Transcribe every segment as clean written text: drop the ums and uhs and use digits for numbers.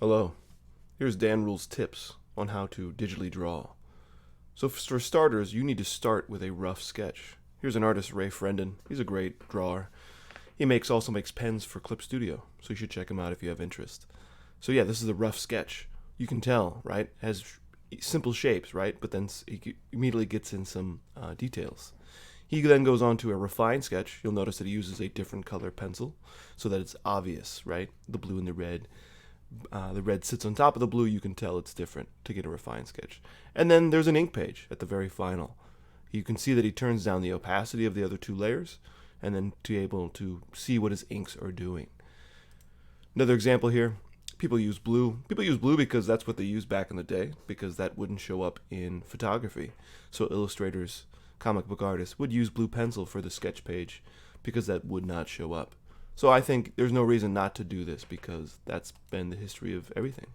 Hello, here's Dan Rule's tips on how to digitally draw. So for starters, you need to start with a rough sketch. Here's an artist, Ray Frendon. He's a great drawer. He also makes pens for Clip Studio, so you should check him out if you have interest. So yeah, this is a rough sketch. You can tell, right? It has simple shapes, right? But then he immediately gets in some details. He then goes on to a refined sketch. You'll notice that he uses a different color pencil so that it's obvious, right? The blue and the red. The red sits on top of the blue. You can tell it's different to get a refined sketch. And then there's an ink page at the very final. You can see that he turns down the opacity of the other two layers and then to be able to see what his inks are doing. Another example here, people use blue. People use blue because that's what they used back in the day, because that wouldn't show up in photography. So illustrators, comic book artists would use blue pencil for the sketch page because that would not show up. So I think there's no reason not to do this because that's been the history of everything.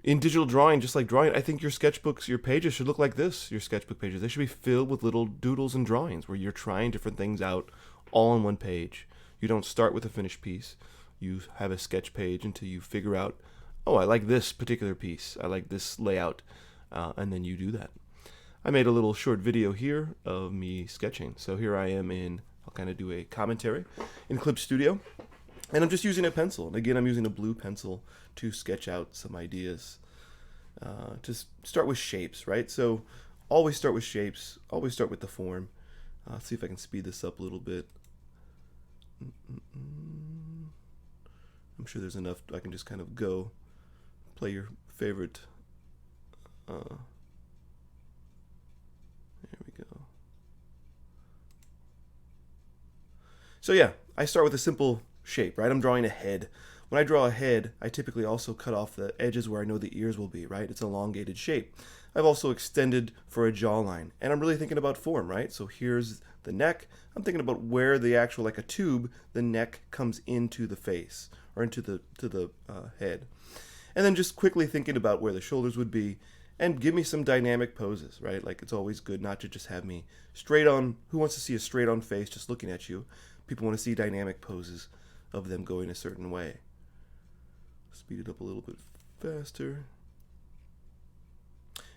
In digital drawing, just like drawing, I think your sketchbooks, your pages should look like this. Your sketchbook pages, they should be filled with little doodles and drawings where you're trying different things out all on one page. You don't start with a finished piece. You have a sketch page until you figure out, oh, I like this particular piece. I like this layout. And then you do that. I made a little short video here of me sketching. So here I am I'll kind of do a commentary in Clip Studio. And I'm just using a pencil. And again, I'm using a blue pencil to sketch out some ideas. To start with shapes, right? So always start with shapes. Always start with the form. Let's see if I can speed this up a little bit. I'm sure there's enough. I can just kind of go play your favorite. There we go. So yeah, I start with a simple shape, right? I'm drawing a head. When I draw a head, I typically also cut off the edges where I know the ears will be, right? It's an elongated shape. I've also extended for a jawline, and I'm really thinking about form, right? So here's the neck. I'm thinking about where the actual, like a tube, the neck comes into the face or into the head. And then just quickly thinking about where the shoulders would be and give me some dynamic poses, right? Like it's always good not to just have me straight on. Who wants to see a straight on face just looking at you? People want to see dynamic poses of them going a certain way. Speed it up a little bit faster.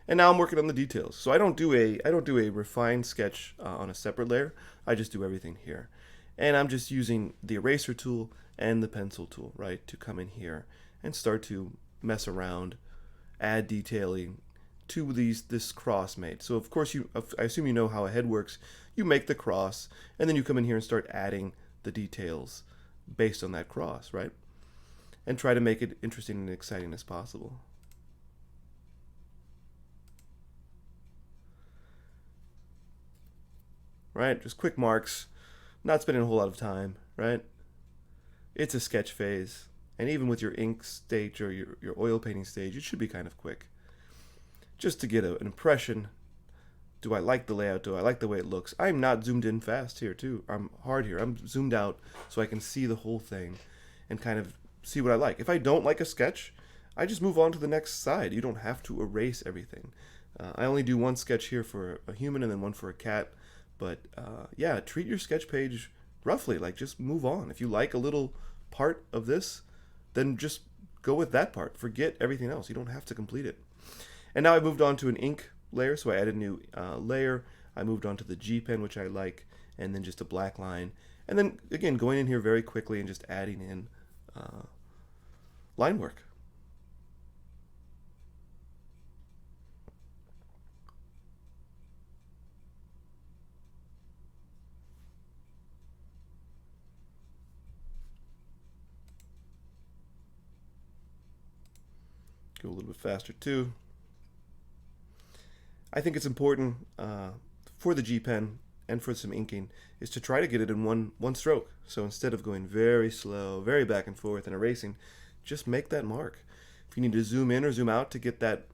And now I'm working on the details. So I don't do a refined sketch on a separate layer. I just do everything here. And I'm just using the eraser tool and the pencil tool, right, to come in here and start to mess around, add detailing to this cross made. So of course I assume you know how a head works. You make the cross and then you come in here and start adding the details based on that cross, right? And try to make it interesting and exciting as possible. Right? Just quick marks, not spending a whole lot of time, right? It's a sketch phase. And even with your ink stage or your oil painting stage, it should be kind of quick. Just to get an impression. Do I like the layout? Do I like the way it looks? I'm not zoomed in fast here, too. I'm hard here. I'm zoomed out so I can see the whole thing and kind of see what I like. If I don't like a sketch, I just move on to the next side. You don't have to erase everything. I only do one sketch here for a human and then one for a cat. But yeah, treat your sketch page roughly. Like just move on. If you like a little part of this, then just go with that part. Forget everything else. You don't have to complete it. And now I moved on to an ink layer, so I added a new layer. I moved on to the G pen, which I like, and then just a black line. And then again, going in here very quickly and just adding in line work. Go a little bit faster too. I think it's important for the G pen and for some inking is to try to get it in one stroke. So instead of going very slow, very back and forth and erasing, just make that mark. If you need to zoom in or zoom out to get that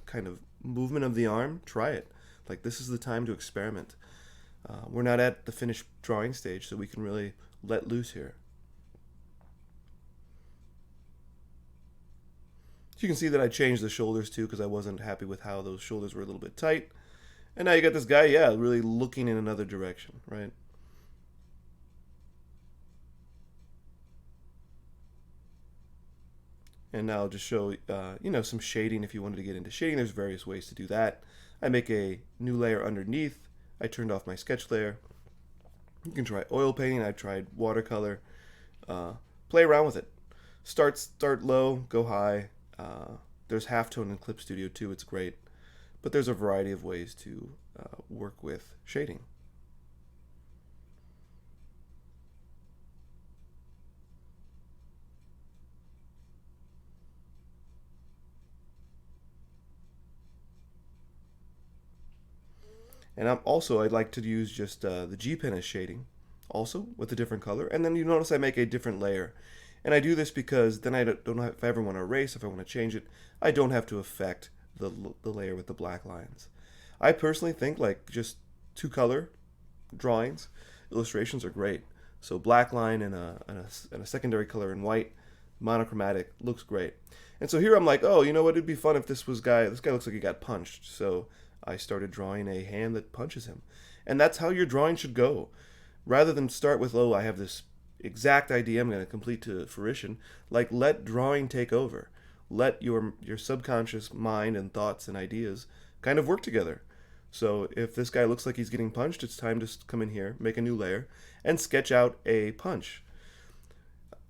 kind of movement of the arm, try it. Like this is the time to experiment. We're not at the finished drawing stage, so we can really let loose here. So you can see that I changed the shoulders too because I wasn't happy with how those shoulders were a little bit tight. And now you got this guy, yeah, really looking in another direction, right? And now I'll just show, some shading. If you wanted to get into shading, there's various ways to do that. I make a new layer underneath. I turned off my sketch layer. You can try oil painting. I've tried watercolor. Play around with it. Start low, go high. There's halftone in Clip Studio too. It's great. But there's a variety of ways to work with shading. And I'd like to use just the G pen as shading, also with a different color. And then you notice I make a different layer. And I do this because then I don't have, if I ever want to erase, if I want to change it, I don't have to affect the layer with the black lines. I personally think like just two color drawings, illustrations are great. So black line and a secondary color in white, monochromatic, looks great. And so here I'm like, oh, you know what? It'd be fun if this guy looks like he got punched. So I started drawing a hand that punches him. And that's how your drawing should go. Rather than start with, oh, I have this exact idea I'm going to complete to fruition, like let drawing take over. Let your subconscious mind and thoughts and ideas kind of work together. So if this guy looks like he's getting punched, it's time to come in here, make a new layer, and sketch out a punch.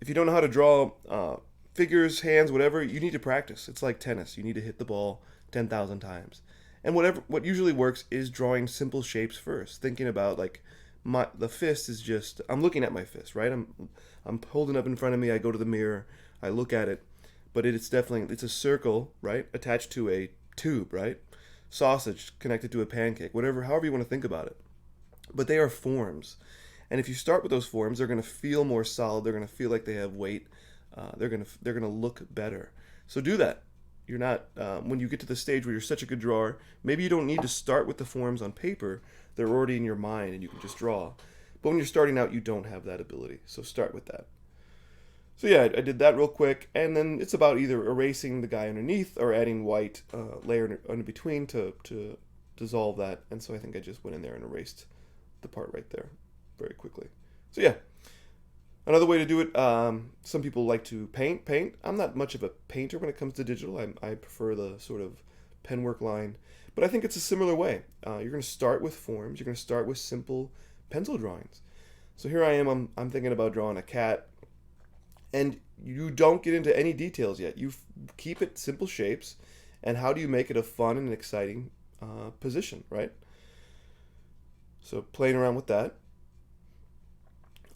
If you don't know how to draw figures, hands, whatever, you need to practice. It's like tennis. You need to hit the ball 10,000 times. And what usually works is drawing simple shapes first. Thinking about like the fist is just, I'm looking at my fist, right? I'm holding up in front of me. I go to the mirror. I look at it, but it's a circle, right? Attached to a tube, right? Sausage connected to a pancake, however you want to think about it. But they are forms. And if you start with those forms, they're going to feel more solid. They're going to feel like they have weight. They're going to look better. So do that. You're not, when you get to the stage where you're such a good drawer, maybe you don't need to start with the forms on paper. They're already in your mind and you can just draw. But when you're starting out, you don't have that ability. So start with that. So yeah, I did that real quick. And then it's about either erasing the guy underneath or adding white layer in between to dissolve that. And so I think I just went in there and erased the part right there very quickly. So yeah. Another way to do it, some people like to paint. I'm not much of a painter when it comes to digital. I prefer the sort of pen work line. But I think it's a similar way. You're going to start with forms. You're going to start with simple pencil drawings. So here I am. I'm thinking about drawing a cat. And you don't get into any details yet. You keep it simple shapes. And how do you make it a fun and exciting position, right? So playing around with that.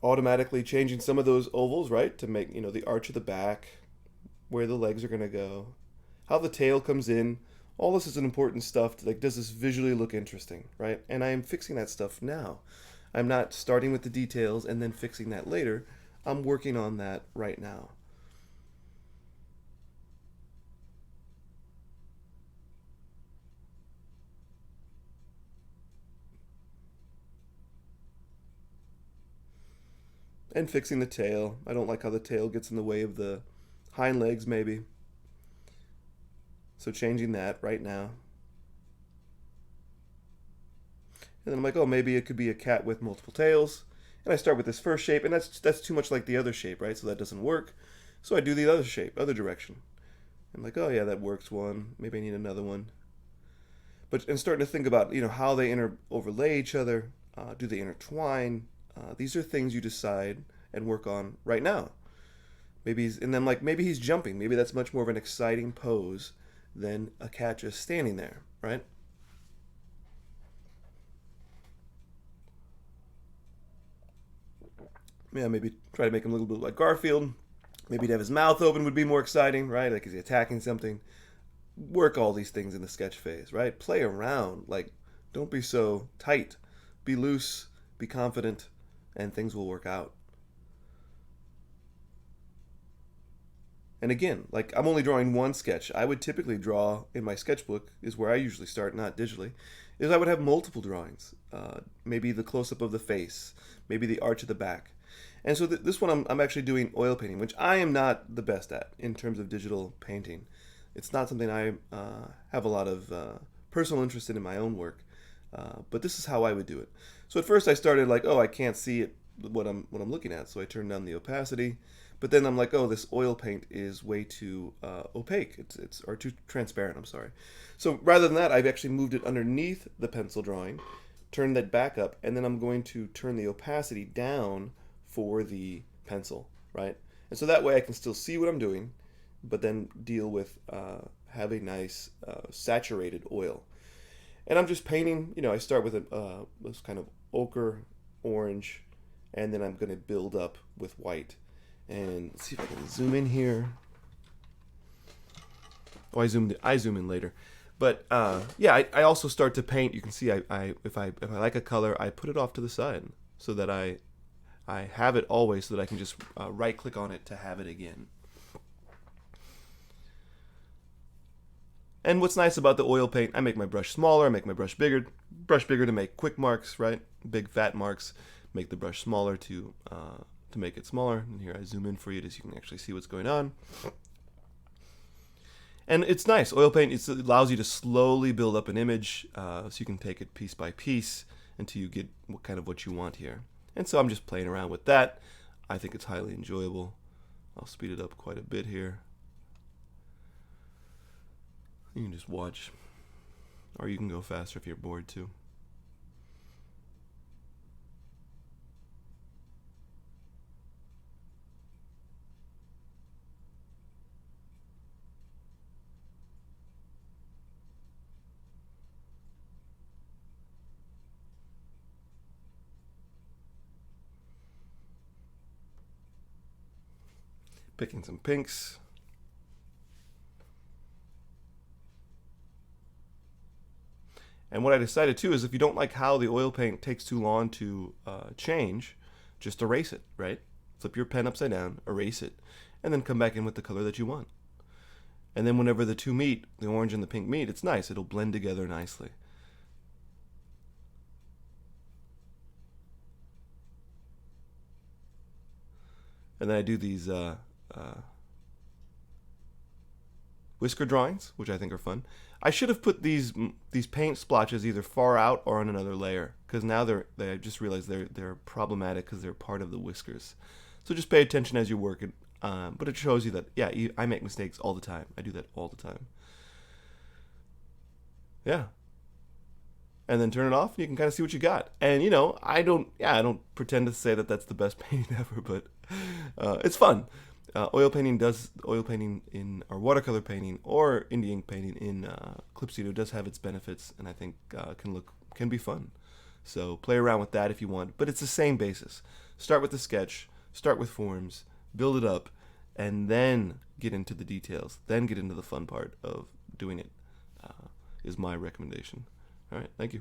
Automatically changing some of those ovals, right, to make, the arch of the back, where the legs are going to go, how the tail comes in. All this is an important stuff to, like, does this visually look interesting, right? And I am fixing that stuff now. I'm not starting with the details and then fixing that later. I'm working on that right now. And fixing the tail. I don't like how the tail gets in the way of the hind legs, maybe. So changing that right now. And then I'm like, oh, maybe it could be a cat with multiple tails. And I start with this first shape, and that's too much like the other shape, right? So that doesn't work. So I do the other shape, other direction. I'm like, oh yeah, that works one. Maybe I need another one. And starting to think about, how they overlay each other. Do they intertwine? These are things you decide and work on right now. Maybe he's jumping. Maybe that's much more of an exciting pose than a cat just standing there, right? Yeah, maybe try to make him a little bit like Garfield. Maybe to have his mouth open would be more exciting, right? Like, is he attacking something? Work all these things in the sketch phase, right? Play around. Like, don't be so tight. Be loose, be confident, and things will work out. And again, like, I'm only drawing one sketch. I would typically draw in my sketchbook, is where I usually start, not digitally, is I would have multiple drawings. Maybe the close-up of the face, maybe the arch of the back. And so this one I'm actually doing oil painting, which I am not the best at in terms of digital painting. It's not something I have a lot of personal interest in my own work. But this is how I would do it. So at first I started like, oh, I can't see it, what I'm looking at. So I turned down the opacity. But then I'm like, oh, this oil paint is way too opaque. It's or too transparent. I'm sorry. So rather than that, I've actually moved it underneath the pencil drawing, turned that back up, and then I'm going to turn the opacity down for the pencil, right? And so that way I can still see what I'm doing, but then deal with have a nice saturated oil. And I'm just painting. I start with this kind of ochre orange, and then I'm going to build up with white. And let's see if I can zoom in here. Oh, I zoom in later. But yeah, I also start to paint. You can see if I like a color, I put it off to the side so that I have it always, so that I can just right click on it to have it again. And what's nice about the oil paint, I make my brush smaller, I make my brush bigger to make quick marks, right? Big fat marks. Make the brush smaller to make it smaller. And here I zoom in for you so you can actually see what's going on. And it's nice. Oil paint, it allows you to slowly build up an image, so you can take it piece by piece until you get what you want here. And so I'm just playing around with that. I think it's highly enjoyable. I'll speed it up quite a bit here. You can just watch, or you can go faster if you're bored too. Picking some pinks. And what I decided too is, if you don't like how the oil paint takes too long to change, just erase it, right? Flip your pen upside down, erase it, and then come back in with the color that you want. And then whenever the two meet, the orange and the pink meet, it's nice. It'll blend together nicely. And then I do these whisker drawings, which I think are fun. I should have put these paint splotches either far out or on another layer, because now I just realized they're problematic because they're part of the whiskers. So just pay attention as you work it. But it shows you that, yeah, I make mistakes all the time. I do that all the time. Yeah. And then turn it off, and you can kind of see what you got. And I don't pretend to say that that's the best painting ever, but it's fun. Oil painting in or watercolor painting or indie ink painting in Clip Studio does have its benefits, and I think can be fun. So play around with that if you want, but it's the same basis. Start with the sketch, start with forms, build it up, and then get into the details. Then get into the fun part of doing it. Is my recommendation. All right, thank you.